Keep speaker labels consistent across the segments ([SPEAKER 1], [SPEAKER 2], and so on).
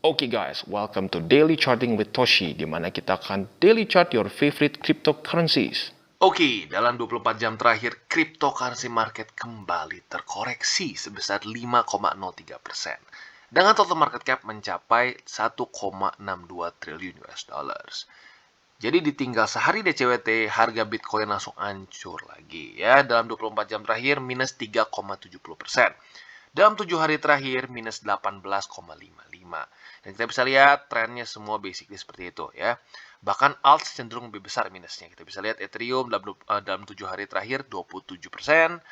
[SPEAKER 1] Oke guys, welcome to Daily Charting with Toshi, di mana kita akan daily chart your favorite cryptocurrencies.
[SPEAKER 2] Oke, dalam 24 jam terakhir, cryptocurrency market kembali terkoreksi sebesar 5,03%. Dengan total market cap mencapai 1,62 triliun US dollars. Jadi ditinggal sehari DCWT, harga Bitcoin langsung hancur lagi ya. Dalam 24 jam terakhir minus 3,70%. Dalam 7 hari terakhir minus 18,55. Dan kita bisa lihat trennya semua basically seperti itu ya. Bahkan alt cenderung lebih besar minusnya. Kita bisa lihat Ethereum dalam 7 hari terakhir 27%,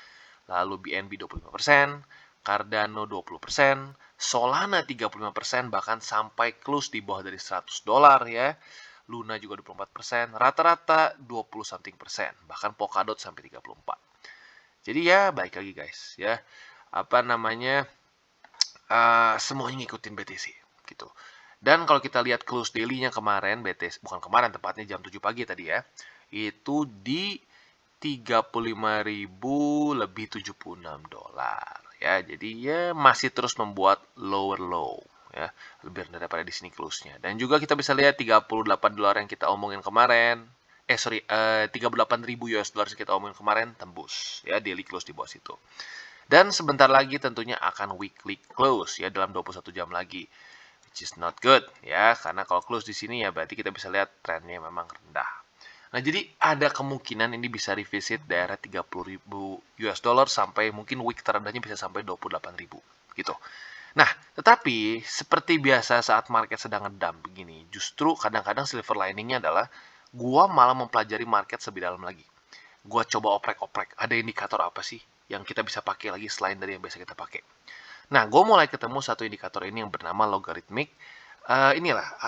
[SPEAKER 2] lalu BNB 25%, Cardano 20%, Solana 35%, bahkan sampai close di bawah dari $100 ya. Luna juga 24%, rata-rata 20 something persen, bahkan Polkadot sampai 34. Jadi ya balik lagi guys ya, semuanya ngikutin BTC gitu. Dan kalau kita lihat close daily-nya kemarin, BTC bukan kemarin, tepatnya jam 7 pagi tadi ya, itu di 35.000 lebih $76 ya. Jadi ya masih terus membuat lower low ya, lebih rendah daripada di sini close-nya. Dan juga kita bisa lihat $38 yang kita omongin kemarin, 38.000 US dollar kita omongin kemarin tembus ya, daily close di bawah situ. Dan sebentar lagi tentunya akan weekly close ya, dalam 21 jam lagi, which is not good ya, karena kalau close di sini ya berarti kita bisa lihat trennya memang rendah. Nah, jadi ada kemungkinan ini bisa revisit daerah 30.000 US dollar sampai mungkin week terendahnya bisa sampai 28.000 gitu. Nah, tetapi seperti biasa saat market sedang ngedump begini, justru kadang-kadang silver liningnya adalah gua malah mempelajari market lebih dalam lagi. Gua coba oprek-oprek, ada indikator apa sih yang kita bisa pakai lagi selain dari yang biasa kita pakai. Nah, gue mulai ketemu satu indikator ini yang bernama logarithmic.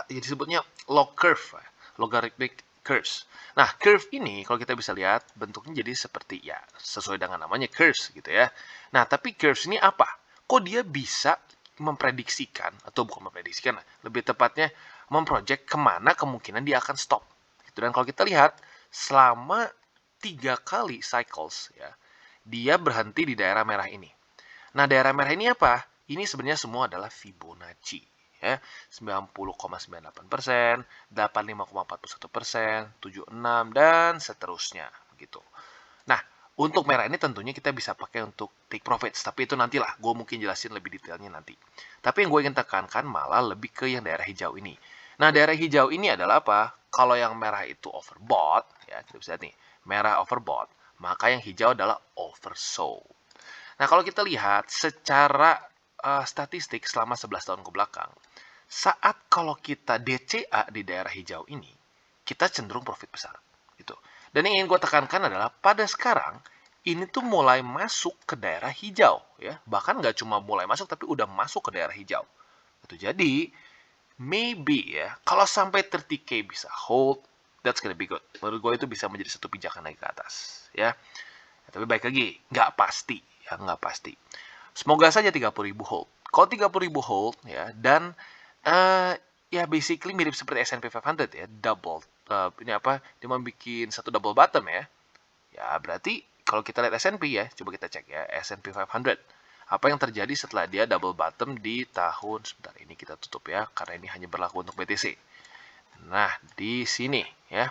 [SPEAKER 2] Disebutnya log curve, logarithmic curves. Nah, curve ini kalau kita bisa lihat bentuknya jadi seperti ya sesuai dengan namanya curves gitu ya. Nah, tapi curves ini apa? Kok dia bisa memprediksikan, atau bukan memprediksikan, lebih tepatnya memproject kemana kemungkinan dia akan stop. Gitu. Dan kalau kita lihat selama 3 kali cycles ya, dia berhenti di daerah merah ini. Nah, daerah merah ini apa? Ini sebenarnya semua adalah Fibonacci ya, 90,98%, 85,41%, 76 dan seterusnya begitu. Nah, untuk merah ini tentunya kita bisa pakai untuk take profits, tapi itu nantilah, gue mungkin jelasin lebih detailnya nanti. Tapi yang gue ingin tekankan malah lebih ke yang daerah hijau ini. Nah, daerah hijau ini adalah apa? Kalau yang merah itu overbought, ya kita bisa lihat nih, merah overbought, maka yang hijau adalah oversold. Nah, kalau kita lihat secara statistik selama 11 tahun ke belakang, saat kalau kita DCA di daerah hijau ini, kita cenderung profit besar. Gitu. Dan yang ingin gue tekankan adalah pada sekarang, ini tuh mulai masuk ke daerah hijau. Ya. Bahkan nggak cuma mulai masuk, tapi udah masuk ke daerah hijau. Gitu. Jadi, maybe ya, kalau sampai 30K bisa hold, that's gonna be good. Menurut gue itu bisa menjadi satu pijakan naik ke atas. Ya. Tapi baik lagi, nggak pasti. Ya, nggak pasti. Semoga saja 30.000 hold. Kalau 30.000 hold ya, dan ya basically mirip seperti S&P 500 ya, double dia mau bikin satu double bottom ya. Ya berarti kalau kita lihat S&P ya, coba kita cek ya S&P 500. Apa yang terjadi setelah dia double bottom di tahun, sebentar ini kita tutup ya, karena ini hanya berlaku untuk BTC. Nah, di sini ya,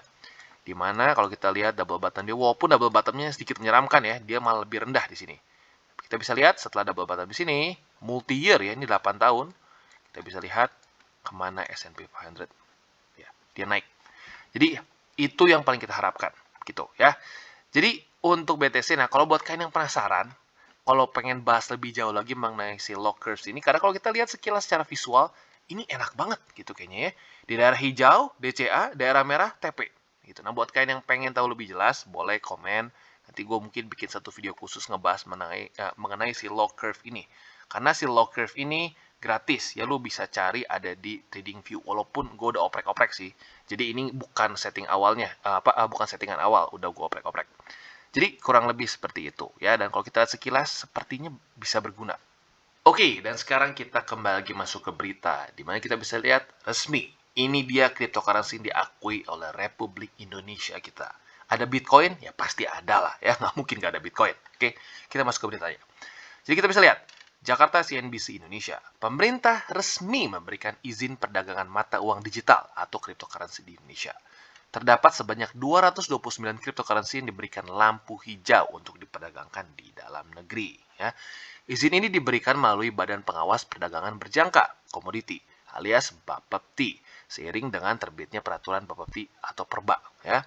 [SPEAKER 2] dimana kalau kita lihat double bottom dia, walaupun double bottomnya sedikit menyeramkan ya, dia malah lebih rendah di sini. Kita bisa lihat setelah double bottom di sini, multi year ya, ini 8 tahun, kita bisa lihat kemana S&P 500 ya, dia naik. Jadi itu yang paling kita harapkan gitu ya. Jadi untuk BTC, nah kalau buat kalian yang penasaran, kalau pengen bahas lebih jauh lagi mengenai si log curves ini, karena kalau kita lihat sekilas secara visual, ini enak banget gitu kayaknya ya. Di daerah hijau DCA, daerah merah TP gitu. Nah buat kalian yang pengen tahu lebih jelas, boleh komen. Nanti gue mungkin bikin satu video khusus ngebahas mengenai si log curve ini. Karena si log curve ini gratis ya, lu bisa cari ada di TradingView, walaupun gue udah oprek-oprek sih. Jadi ini bukan setting awalnya, bukan settingan awal, udah gue oprek-oprek. Jadi kurang lebih seperti itu ya, dan kalau kita lihat sekilas sepertinya bisa berguna. Oke, dan sekarang kita kembali lagi masuk ke berita, di mana kita bisa lihat resmi. Ini dia cryptocurrency yang diakui oleh Republik Indonesia kita. Ada Bitcoin? Ya pasti ada lah ya, nggak mungkin nggak ada Bitcoin. Oke, kita masuk ke beritanya. Jadi kita bisa lihat, Jakarta CNBC Indonesia. Pemerintah resmi memberikan izin perdagangan mata uang digital atau cryptocurrency di Indonesia. Terdapat sebanyak 229 cryptocurrency yang diberikan lampu hijau untuk diperdagangkan di dalam negeri. Ya. Izin ini diberikan melalui Badan Pengawas Perdagangan Berjangka (Komoditi) alias Bapepti, seiring dengan terbitnya peraturan Bapepti atau Perba. Ya.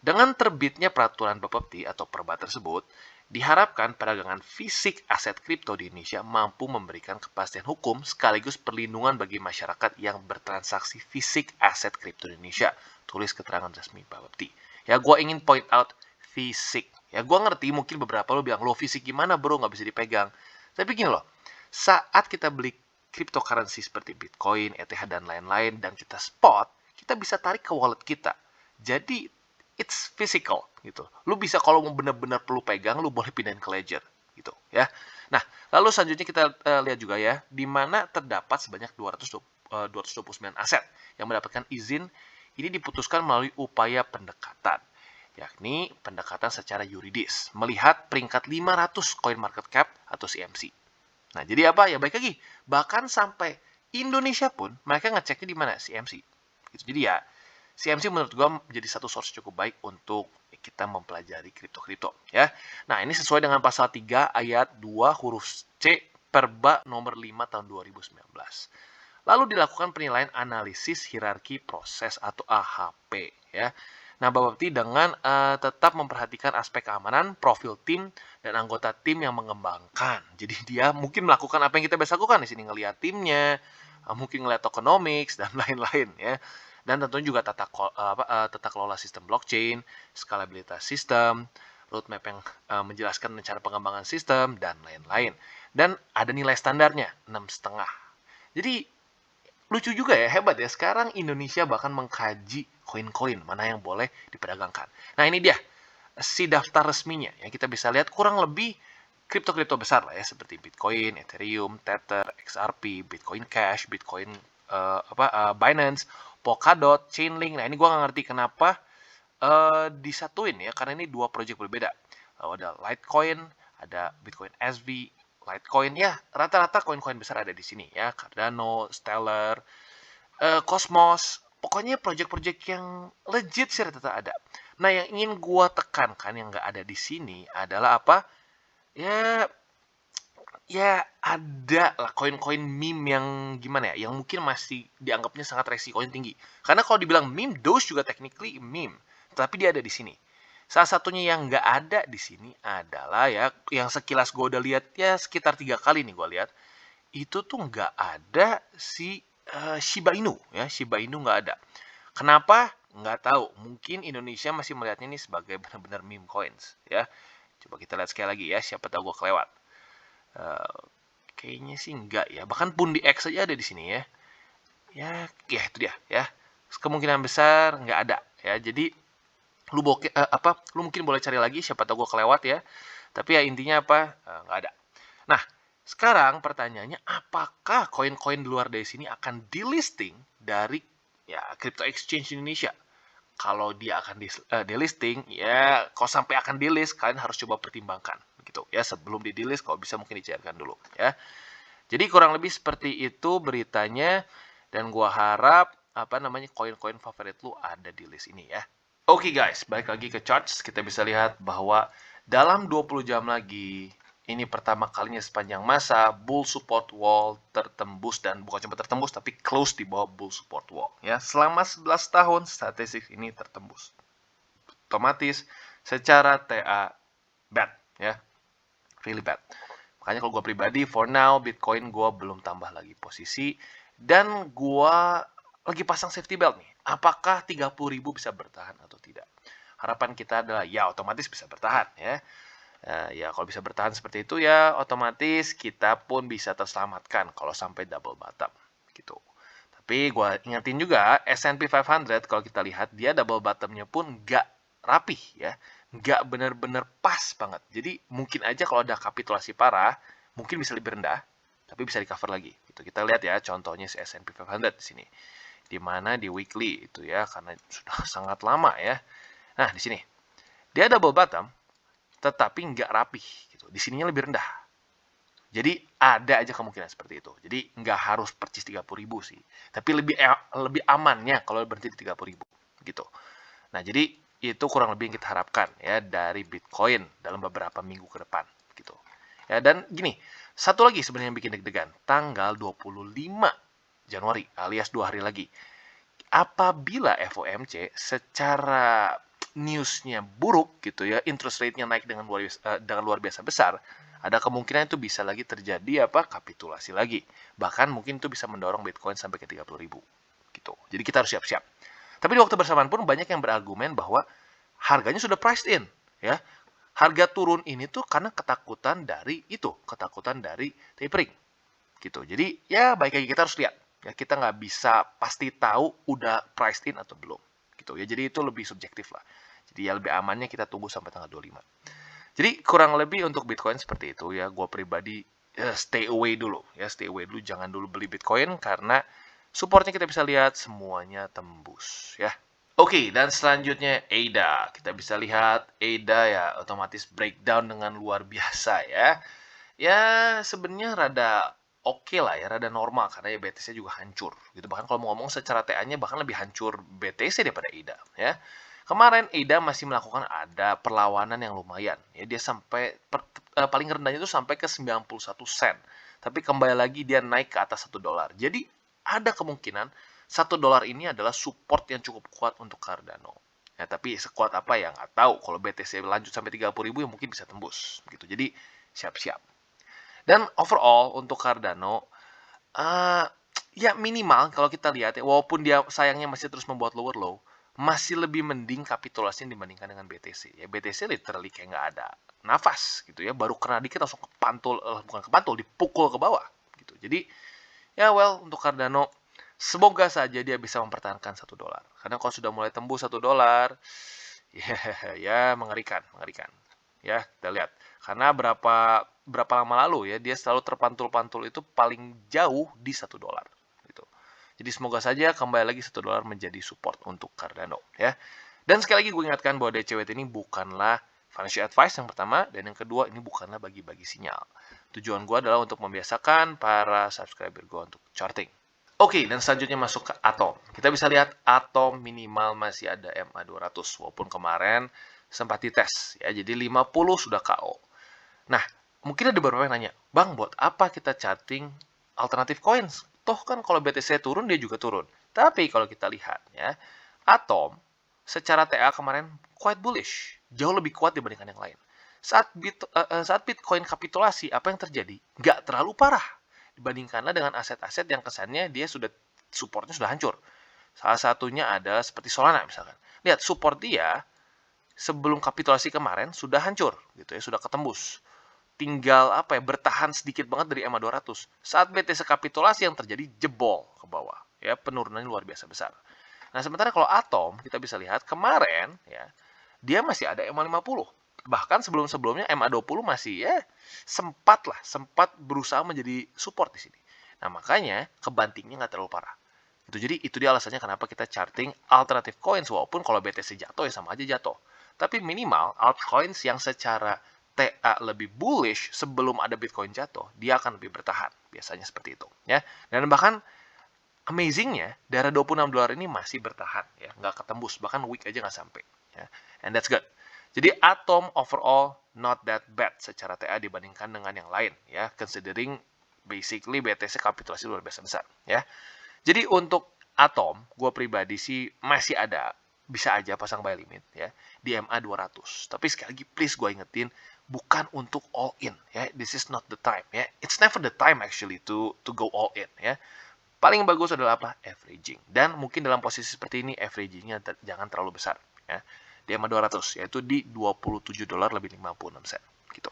[SPEAKER 2] Dengan terbitnya peraturan Bapepti atau Perba tersebut, diharapkan perdagangan fisik aset kripto di Indonesia mampu memberikan kepastian hukum sekaligus perlindungan bagi masyarakat yang bertransaksi fisik aset kripto di Indonesia. Tulis keterangan resmi Bapepti. Ya, gue ingin point out fisik. Ya, gue ngerti mungkin beberapa lo bilang, lo fisik gimana bro, nggak bisa dipegang. Tapi gini loh, saat kita beli cryptocurrency seperti Bitcoin, ETH, dan lain-lain, dan kita spot, kita bisa tarik ke wallet kita. Jadi, it's physical gitu. Lu bisa kalau mau benar-benar perlu pegang, lu boleh pindahin ke ledger gitu ya. Nah, lalu selanjutnya kita lihat juga ya, di mana terdapat sebanyak 229 aset yang mendapatkan izin. Ini diputuskan melalui upaya pendekatan, yakni pendekatan secara yuridis, melihat peringkat 500 coin market cap atau CMC. Nah, jadi apa? Ya baik lagi, bahkan sampai Indonesia pun mereka ngeceknya di mana? CMC. Gitu. Jadi ya, CMC menurut gue menjadi satu source cukup baik untuk kita mempelajari kripto-kripto ya. Nah, ini sesuai dengan pasal 3 ayat 2 huruf C Perba nomor 5 tahun 2019. Lalu dilakukan penilaian analisis hierarki proses atau AHP ya. Nah, Bapepti dengan tetap memperhatikan aspek keamanan, profil tim, dan anggota tim yang mengembangkan. Jadi dia mungkin melakukan apa yang kita biasa lakukan di sini, ngelihat timnya, mungkin ngelihat tokenomics, dan lain-lain ya. Dan tentunya juga tata kelola sistem blockchain, skalabilitas sistem, roadmap yang menjelaskan cara pengembangan sistem, dan lain-lain. Dan ada nilai standarnya, 6,5. Jadi, lucu juga ya, hebat ya. Sekarang Indonesia bahkan mengkaji koin-koin mana yang boleh diperdagangkan. Nah, ini dia si daftar resminya. Ya, kita bisa lihat kurang lebih kripto-kripto besar lah ya, seperti Bitcoin, Ethereum, Tether, XRP, Bitcoin Cash, Bitcoin Binance, Polkadot, Chainlink. Nah, ini gue nggak ngerti kenapa disatuin ya, karena ini dua project berbeda. Lalu ada Litecoin, ada Bitcoin SV, Litecoin, ya rata-rata koin-koin besar ada di sini ya, Cardano, Stellar, Cosmos, pokoknya project-project yang legit sih rata-rata ada. Nah, yang ingin gue tekankan yang nggak ada di sini adalah apa? Ya ada lah koin-koin meme yang gimana ya, yang mungkin masih dianggapnya sangat resikonya tinggi. Karena kalau dibilang meme, Doge juga technically meme, tapi dia ada di sini. Salah satunya yang nggak ada di sini adalah ya, yang sekilas gue udah lihat ya sekitar 3 kali nih gue lihat, itu tuh nggak ada si Shiba Inu ya, Shiba Inu nggak ada. Kenapa? Nggak tahu. Mungkin Indonesia masih melihatnya ini sebagai benar-benar meme coins ya. Coba kita lihat sekali lagi ya, siapa tahu gue kelewat. Kayaknya sih enggak ya. Bahkan Pundi X saja ada di sini ya. Ya itu dia ya. Kemungkinan besar nggak ada ya. Jadi lu lu mungkin boleh cari lagi, siapa tahu gue kelewat ya. Tapi ya intinya apa? Nggak ada. Nah, sekarang pertanyaannya, apakah koin-koin di luar dari sini akan delisting dari ya crypto exchange Indonesia? Kalau dia akan delisting, ya kalau sampai akan delist, kalian harus coba pertimbangkan gitu ya, sebelum di delist kalau bisa mungkin dicairkan dulu ya. Jadi kurang lebih seperti itu beritanya, dan gua harap koin-koin favorit lu ada di list ini ya. Oke guys, balik lagi ke charts, kita bisa lihat bahwa dalam 20 jam lagi, ini pertama kalinya sepanjang masa bull support wall tertembus, dan bukan cuma tertembus tapi close di bawah bull support wall ya. Selama 11 tahun statistik ini tertembus. Otomatis secara TA bad ya. Really bad. Makanya kalau gue pribadi for now Bitcoin gue belum tambah lagi posisi, dan gue lagi pasang safety belt nih. Apakah 30.000 bisa bertahan atau tidak? Harapan kita adalah ya otomatis bisa bertahan ya. Ya kalau bisa bertahan seperti itu ya otomatis kita pun bisa terselamatkan kalau sampai double bottom gitu. Tapi gue ingetin juga S&P 500 kalau kita lihat dia double bottomnya pun nggak rapih ya, nggak benar-benar pas banget. Jadi mungkin aja kalau ada kapitulasi parah mungkin bisa lebih rendah, tapi bisa di cover lagi. Gitu. Kita lihat ya contohnya si S&P 500 di sini, di mana di weekly itu ya, karena sudah sangat lama ya. Nah di sini dia double bottom tetapi nggak rapih gitu. Di sininya lebih rendah. Jadi ada aja kemungkinan seperti itu. Jadi nggak harus percis 30.000 sih. Tapi lebih amannya kalau berhenti di 30.000 gitu. Nah, jadi itu kurang lebih yang kita harapkan ya dari Bitcoin dalam beberapa minggu ke depan gitu. Ya, dan gini, satu lagi sebenarnya yang bikin deg-degan, tanggal 25 Januari alias 2 hari lagi. Apabila FOMC secara newsnya buruk gitu ya, interest rate-nya naik dengan luar biasa besar, ada kemungkinan itu bisa lagi terjadi kapitulasi lagi. Bahkan mungkin itu bisa mendorong Bitcoin sampai ke 30.000 gitu. Jadi kita harus siap-siap. Tapi di waktu bersamaan pun banyak yang berargumen bahwa harganya sudah priced in, ya. Harga turun ini tuh karena ketakutan dari tapering, gitu. Jadi ya baik lagi kita harus lihat, ya kita nggak bisa pasti tahu udah priced in atau belum, gitu ya. Jadi itu lebih subjektif lah. Jadi ya lebih amannya kita tunggu sampai tanggal 25. Jadi kurang lebih untuk Bitcoin seperti itu ya. Gue pribadi stay away dulu, jangan dulu beli Bitcoin karena supportnya kita bisa lihat semuanya tembus ya. Oke, dan selanjutnya ADA. Kita bisa lihat ADA ya otomatis breakdown dengan luar biasa ya. Ya sebenarnya rada oke lah ya, rada normal karena ya BTC juga hancur gitu. Bahkan kalau mau ngomong secara TA-nya bahkan lebih hancur BTC daripada ADA ya. Kemarin ADA masih melakukan ada perlawanan yang lumayan. Ya dia sampai paling rendahnya itu sampai ke 91 sen. Tapi kembali lagi dia naik ke atas $1. Jadi ada kemungkinan $1 ini adalah support yang cukup kuat untuk Cardano. Ya, tapi sekuat apa ya nggak tahu. Kalau BTC lanjut sampai 30.000 ya mungkin bisa tembus. Gitu. Jadi siap-siap. Dan overall untuk Cardano, ya minimal kalau kita lihat ya, walaupun dia sayangnya masih terus membuat lower low, masih lebih mending kapitulasi dibandingkan dengan BTC. Ya BTC literally kayak nggak ada nafas gitu ya, baru kena dikit langsung bukan kepantul, dipukul ke bawah gitu. Jadi ya well untuk Cardano semoga saja dia bisa mempertahankan $1. Karena kalau sudah mulai tembus $1, ya mengerikan. Ya, kita lihat. Karena berapa lama lalu ya dia selalu terpantul-pantul itu paling jauh di $1 gitu. Jadi semoga saja kembali lagi $1 menjadi support untuk Cardano ya. Dan sekali lagi gue ingatkan bahwa DCWT ini bukanlah financial advice yang pertama, dan yang kedua ini bukanlah bagi-bagi sinyal. Tujuan gue adalah untuk membiasakan para subscriber gue untuk charting. Oke, dan selanjutnya masuk ke Atom. Kita bisa lihat Atom minimal masih ada MA200, walaupun kemarin sempat dites. Ya, jadi 50 sudah KO. Nah, mungkin ada beberapa yang nanya, Bang, buat apa kita charting alternatif coins? Toh kan kalau BTC turun, dia juga turun. Tapi kalau kita lihat ya, Atom secara TA kemarin quite bullish. Jauh lebih kuat dibandingkan yang lain. Saat Bitcoin kapitulasi, apa yang terjadi? Nggak terlalu parah dibandingkanlah dengan aset-aset yang kesannya dia supportnya sudah hancur. Salah satunya ada seperti Solana misalkan. Lihat support dia sebelum kapitulasi kemarin sudah hancur gitu ya, sudah ketembus. Tinggal bertahan sedikit banget dari MA200. Saat BTC kapitulasi yang terjadi jebol ke bawah ya, penurunannya luar biasa besar. Nah, sementara kalau Atom kita bisa lihat kemarin ya, dia masih ada MA50. Bahkan sebelum-sebelumnya MA20 masih ya sempat berusaha menjadi support di sini. Nah, makanya kebantingnya nggak terlalu parah. Jadi itu dia alasannya kenapa kita charting alternative coins, walaupun kalau BTC jatuh ya sama aja jatuh. Tapi minimal altcoins yang secara TA lebih bullish sebelum ada Bitcoin jatuh, dia akan lebih bertahan. Biasanya seperti itu ya. Dan bahkan amazingnya daerah $26 ini masih bertahan ya, nggak ketembus, bahkan week aja nggak sampai ya. And that's good. Jadi Atom overall not that bad secara TA dibandingkan dengan yang lain ya, considering basically BTC kapitulasi luar biasa besar ya. Jadi untuk Atom, gue pribadi sih masih ada, bisa aja pasang buy limit ya di MA200. Tapi sekali lagi please gue ingetin, bukan untuk all in ya. This is not the time ya. It's never the time actually to go all in ya. Paling bagus adalah averaging. Dan mungkin dalam posisi seperti ini averagingnya jangan terlalu besar ya. Di MA200 yaitu di $27 lebih 56 sen gitu.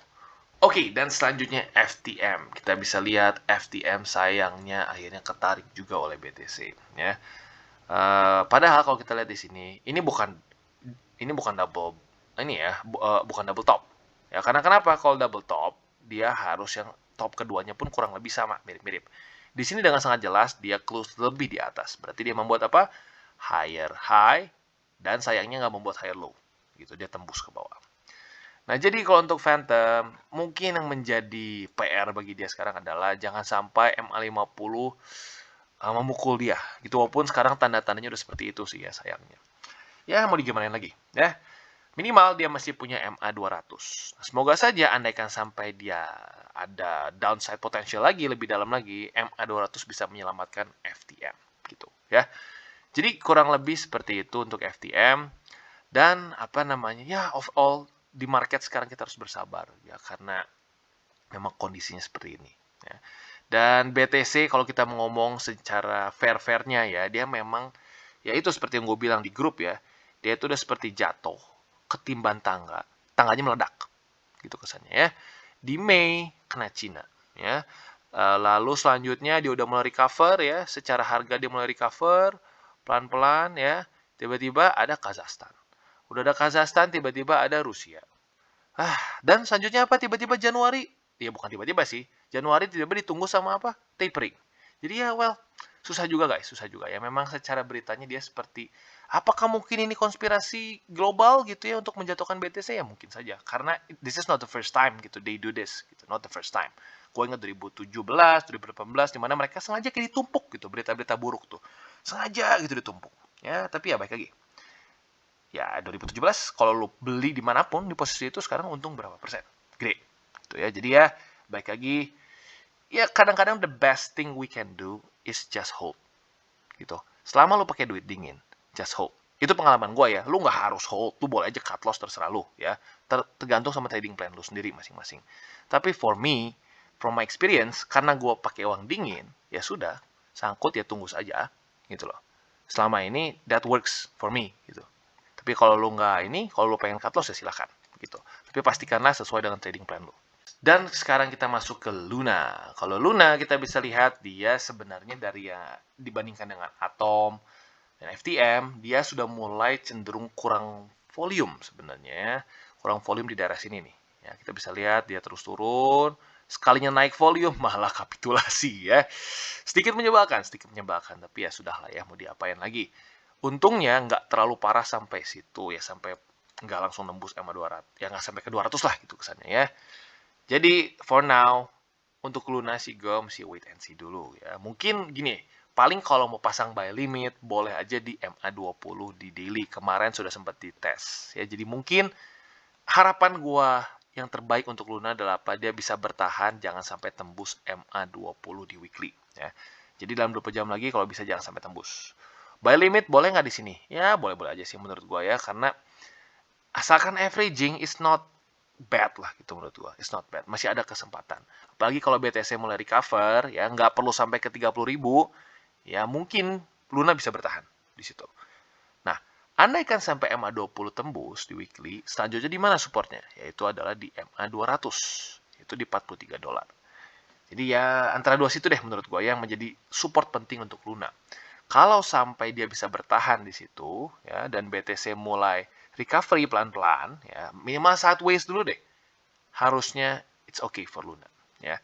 [SPEAKER 2] Oke, dan selanjutnya FTM. Kita bisa lihat FTM sayangnya akhirnya ketarik juga oleh BTC ya. Padahal kalau kita lihat di sini bukan double bukan double top. Ya, karena kenapa? Kalau double top dia harus yang top keduanya pun kurang lebih sama, mirip-mirip. Di sini dengan sangat jelas dia close lebih di atas. Berarti dia membuat higher high, dan sayangnya nggak membuat higher low. Gitu, dia tembus ke bawah. Nah, jadi kalau untuk Phantom, mungkin yang menjadi PR bagi dia sekarang adalah jangan sampai MA50 memukul dia. Gitu, walaupun sekarang tanda-tandanya udah seperti itu sih ya sayangnya. Ya, mau digimanain lagi, ya. Minimal dia masih punya MA200. Nah, semoga saja andaikan sampai dia ada downside potential lagi, lebih dalam lagi, MA200 bisa menyelamatkan FTM. Gitu, ya. Jadi kurang lebih seperti itu untuk FTM. Dan apa namanya, ya overall di market sekarang kita harus bersabar ya karena memang kondisinya seperti ini ya. Dan BTC kalau kita ngomong secara fair-fairnya ya, dia memang ya itu seperti yang gue bilang di grup ya, dia itu udah seperti jatuh ketimbang tangga, tangganya meledak gitu kesannya ya. Di Mei kena Cina ya. Lalu selanjutnya dia udah mulai recover ya, secara harga dia mulai recover pelan-pelan ya. Tiba-tiba ada Kazakhstan. Udah ada Kazakhstan, tiba-tiba ada Rusia. Dan selanjutnya apa? Tiba-tiba Januari. Ya bukan tiba-tiba sih. Januari tiba-tiba ditunggu sama apa? Tapering. Jadi ya well, susah juga guys, susah juga ya. Memang secara beritanya dia seperti, apakah mungkin ini konspirasi global gitu ya untuk menjatuhkan BTC? Ya mungkin saja. Karena this is not the first time gitu, they do this. Gitu. Not the first time. Gue ingat 2017, 2018, dimana mereka sengaja kayak ditumpuk gitu, berita-berita buruk tuh. Sengaja gitu ditumpuk. Ya, tapi ya baik lagi. Ya 2017 kalau lo beli dimanapun di posisi itu sekarang untung berapa persen? Gede. Gitu ya. Jadi ya baik lagi, ya kadang-kadang the best thing we can do is just hold. Gitu. Selama lo pakai duit dingin, just hold. Itu pengalaman gue ya. Lo nggak harus hold, lo boleh aja cut loss terserah lo ya. Tergantung sama trading plan lo sendiri masing-masing. Tapi for me, from my experience, karena gue pakai uang dingin, ya sudah, sangkut ya tunggu saja gitu loh. Selama ini that works for me gitu. Tapi kalau lo nggak ini, kalau lo pengen cut loss ya silakan gitu. Tapi pastikanlah sesuai dengan trading plan lo. Dan sekarang kita masuk ke Luna. Kalau Luna kita bisa lihat dia sebenarnya dari ya dibandingkan dengan Atom dan FTM, dia sudah mulai cenderung kurang volume sebenarnya ya. Kurang volume di daerah sini nih. Ya, kita bisa lihat dia terus turun. Sekalinya naik volume malah kapitulasi ya. Sedikit menyebalkan, tapi ya sudahlah ya, mau diapain lagi. Untungnya nggak terlalu parah sampai situ ya, sampai nggak langsung nembus MA200. Ya nggak sampai ke 200 lah gitu kesannya ya. Jadi for now, untuk Luna sih gue mesti wait and see dulu ya. Mungkin gini, paling kalau mau pasang buy limit, boleh aja di MA20 di daily. Kemarin sudah sempat dites ya. Jadi mungkin harapan gue yang terbaik untuk Luna adalah apa? Dia bisa bertahan, jangan sampai tembus MA20 di weekly ya. Jadi dalam 20 jam lagi kalau bisa jangan sampai tembus. Buy limit boleh nggak di sini? Ya boleh-boleh aja sih menurut gue ya, karena asalkan averaging is not bad lah gitu menurut gue. It's not bad, masih ada kesempatan. Apalagi kalau BTC mulai recover ya, nggak perlu sampai ke 30.000, ya mungkin Luna bisa bertahan di situ. Nah, andaikan sampai MA20 tembus di weekly, selanjutnya di mana supportnya? Yaitu adalah di MA200, itu di $43. Jadi ya antara dua situ deh menurut gue yang menjadi support penting untuk Luna. Kalau sampai dia bisa bertahan di situ ya, dan BTC mulai recovery pelan-pelan ya, minimal sideways dulu deh. Harusnya it's okay for Luna ya.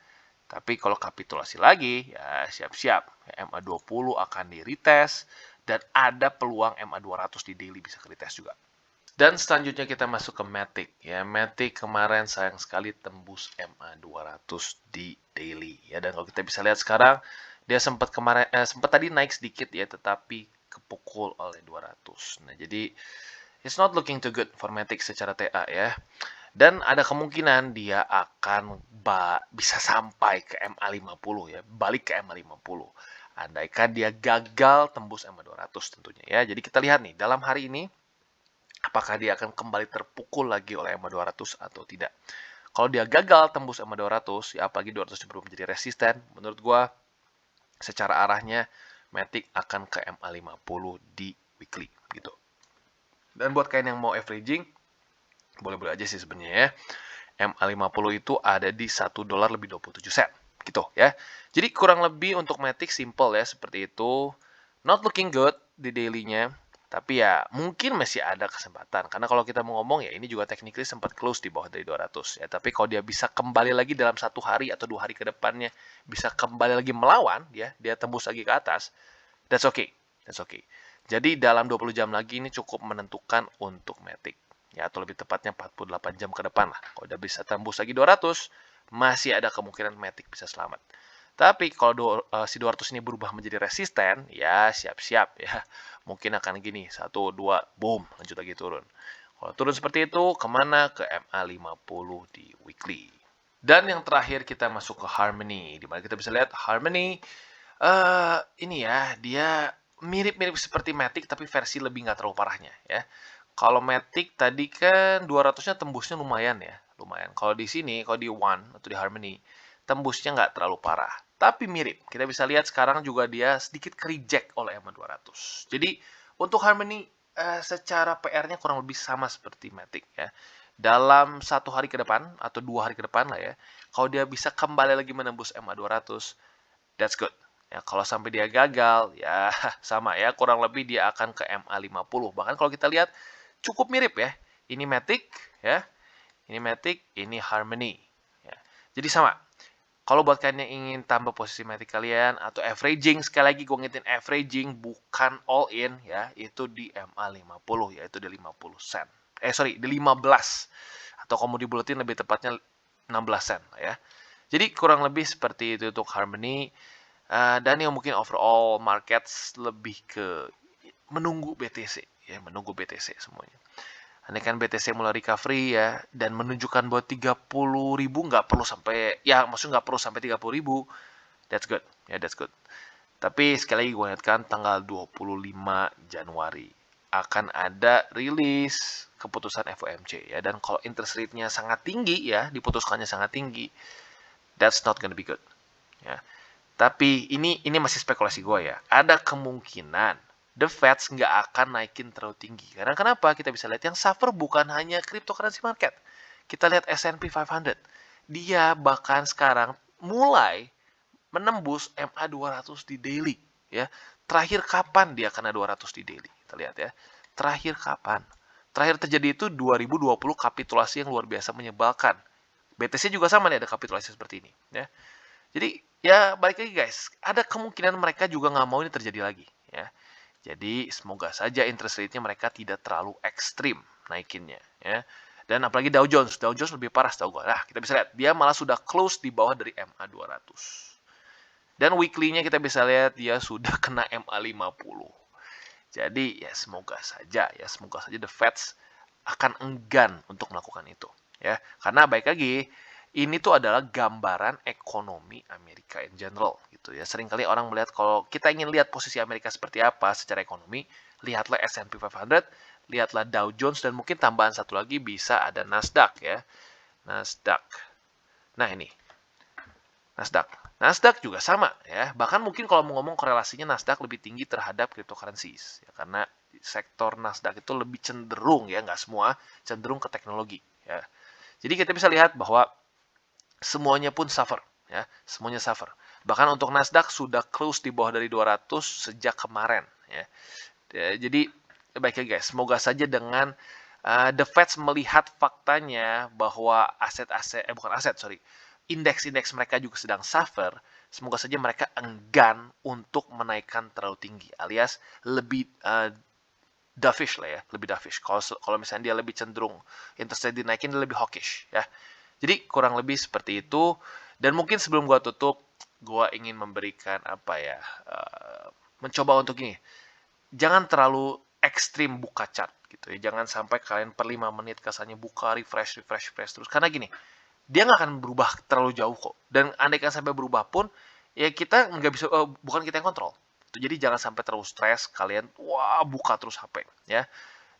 [SPEAKER 2] Tapi kalau kapitulasi lagi ya siap-siap ya, MA20 akan di retest dan ada peluang MA200 di daily bisa ke retest juga. Dan selanjutnya kita masuk ke Matic ya. Matic kemarin sayang sekali tembus MA200 di daily ya, dan kalau kita bisa lihat sekarang dia sempat tadi naik sedikit ya, tetapi kepukul oleh 200. Nah, jadi it's not looking too good for Matic secara TA ya. Dan ada kemungkinan dia akan bisa sampai ke MA50 ya, balik ke MA50. Andaikan dia gagal tembus MA200 tentunya ya. Jadi kita lihat nih dalam hari ini apakah dia akan kembali terpukul lagi oleh MA200 atau tidak. Kalau dia gagal tembus MA200 ya, apalagi 200 belum menjadi resisten, menurut gua secara arahnya Matic akan ke MA50 di weekly gitu. Dan buat kalian yang mau averaging, boleh-boleh aja sih sebenarnya ya. MA50 itu ada di $1 lebih 27 sen gitu ya. Jadi kurang lebih untuk Matic simple ya, seperti itu. Not looking good di daily-nya, tapi ya mungkin masih ada kesempatan. Karena kalau kita mau ngomong ya ini juga technically sempat close di bawah dari 200 ya. Tapi kalau dia bisa kembali lagi dalam 1 hari atau 2 hari ke depannya, bisa kembali lagi melawan ya, dia tembus lagi ke atas, that's okay. That's okay. Jadi dalam 20 jam lagi ini cukup menentukan untuk Matic ya, atau lebih tepatnya 48 jam ke depan lah. Kalau udah bisa tembus lagi 200, masih ada kemungkinan Matic bisa selamat. Tapi kalau si 200 ini berubah menjadi resisten, ya siap-siap ya. Mungkin akan gini, 1, 2, boom, lanjut lagi turun. Kalau turun seperti itu, kemana? Ke MA50 di weekly. Dan yang terakhir kita masuk ke Harmony, di mana kita bisa lihat Harmony ini ya, dia mirip-mirip seperti Matic tapi versi lebih nggak terlalu parahnya ya. Kalau Matic tadi kan 200-nya tembusnya lumayan ya, lumayan. Kalau di sini, kalau di One atau di Harmony, tembusnya nggak terlalu parah. Tapi mirip. Kita bisa lihat sekarang juga dia sedikit ke-reject oleh MA200. Jadi, untuk Harmony, secara PR-nya kurang lebih sama seperti Matic ya. Dalam 1 hari ke depan, atau 2 hari ke depan lah ya, kalau dia bisa kembali lagi menembus MA200, that's good. Ya, kalau sampai dia gagal, ya sama ya, kurang lebih dia akan ke MA50. Bahkan kalau kita lihat, cukup mirip ya. Ini Matic, ya. Ini Matic, ini Harmony. Ya. Jadi sama. Kalau buat kalian yang ingin tambah posisi Matic kalian, atau averaging, sekali lagi gue ngingetin averaging, bukan all in, ya. Itu di MA50, yaitu di 50 sen. Di 15. Atau kalau mau dibuletin lebih tepatnya 16 sen, ya. Jadi kurang lebih seperti itu untuk Harmony. Dan yang mungkin overall markets lebih ke menunggu BTC. Ya, menunggu BTC semuanya. Andai kan BTC mulai recovery ya, dan menunjukkan bahwa 30.000 nggak perlu sampai, ya maksudnya nggak perlu sampai 30.000, that's good, ya that's good. Tapi sekali lagi gue ingatkan, tanggal 25 Januari akan ada rilis keputusan FOMC ya, dan kalau interest rate-nya sangat tinggi ya, diputuskannya sangat tinggi, that's not gonna be good. Ya. Tapi ini masih spekulasi gue ya, ada kemungkinan the Fed nggak akan naikin terlalu tinggi. Karena kenapa? Kita bisa lihat yang suffer bukan hanya cryptocurrency market. Kita lihat S&P 500. Dia bahkan sekarang mulai menembus MA200 di daily. Ya. Terakhir kapan dia kena 200 di daily? Kita lihat ya. Terakhir kapan? Terakhir terjadi itu 2020, kapitulasi yang luar biasa menyebalkan. BTC juga sama nih, ada kapitulasi seperti ini. Ya. Jadi ya balik lagi guys, ada kemungkinan mereka juga nggak mau ini terjadi lagi. Ya. Jadi semoga saja interest rate-nya mereka tidak terlalu ekstrim naikinnya ya. Dan apalagi Dow Jones lebih parah setahu gue. Nah, kita bisa lihat dia malah sudah close di bawah dari MA200. Dan weekly-nya kita bisa lihat dia sudah kena MA50. Jadi ya semoga saja the Feds akan enggan untuk melakukan itu ya. Karena baik lagi, ini tuh adalah gambaran ekonomi Amerika in general gitu ya. Seringkali orang melihat, kalau kita ingin lihat posisi Amerika seperti apa secara ekonomi, lihatlah S&P 500, lihatlah Dow Jones, dan mungkin tambahan satu lagi bisa ada Nasdaq ya. Nasdaq. Nah ini. Nasdaq juga sama ya. Bahkan mungkin kalau mau ngomong korelasinya Nasdaq lebih tinggi terhadap cryptocurrencies ya, karena sektor Nasdaq itu lebih cenderung ya, nggak semua, cenderung ke teknologi ya. Jadi kita bisa lihat bahwa semuanya pun suffer ya, semuanya suffer. Bahkan untuk Nasdaq sudah close di bawah dari 200 sejak kemarin ya. Jadi baiknya guys, semoga saja dengan the Fed melihat faktanya bahwa indeks-indeks mereka juga sedang suffer, semoga saja mereka enggan untuk menaikkan terlalu tinggi, alias lebih dovish lah ya, lebih dovish. Kalau misalnya dia lebih cenderung interest rate dinaikin, dia lebih hawkish ya. Jadi kurang lebih seperti itu. Dan mungkin sebelum gua tutup, gua ingin memberikan mencoba untuk ini. Jangan terlalu ekstrim buka chart gitu ya. Jangan sampai kalian per 5 menit kesannya buka refresh terus. Karena gini, dia nggak akan berubah terlalu jauh kok. Dan andaikan sampai berubah pun, ya kita nggak bisa, bukan kita yang kontrol. Jadi jangan sampai terlalu stres kalian, buka terus HP ya.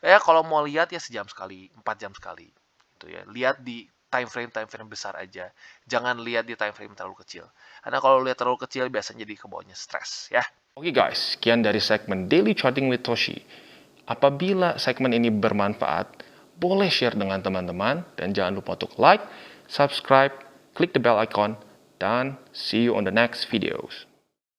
[SPEAKER 2] Ya kalau mau lihat ya sejam sekali, 4 jam sekali gitu ya. Lihat di time frame besar aja. Jangan lihat di time frame terlalu kecil. Karena kalau lihat terlalu kecil biasanya jadi kebawahnya stres ya.
[SPEAKER 1] Oke guys, sekian dari segmen Daily Charting with Toshi. Apabila segmen ini bermanfaat, boleh share dengan teman-teman, dan jangan lupa untuk like, subscribe, klik the bell icon, dan see you on the next videos.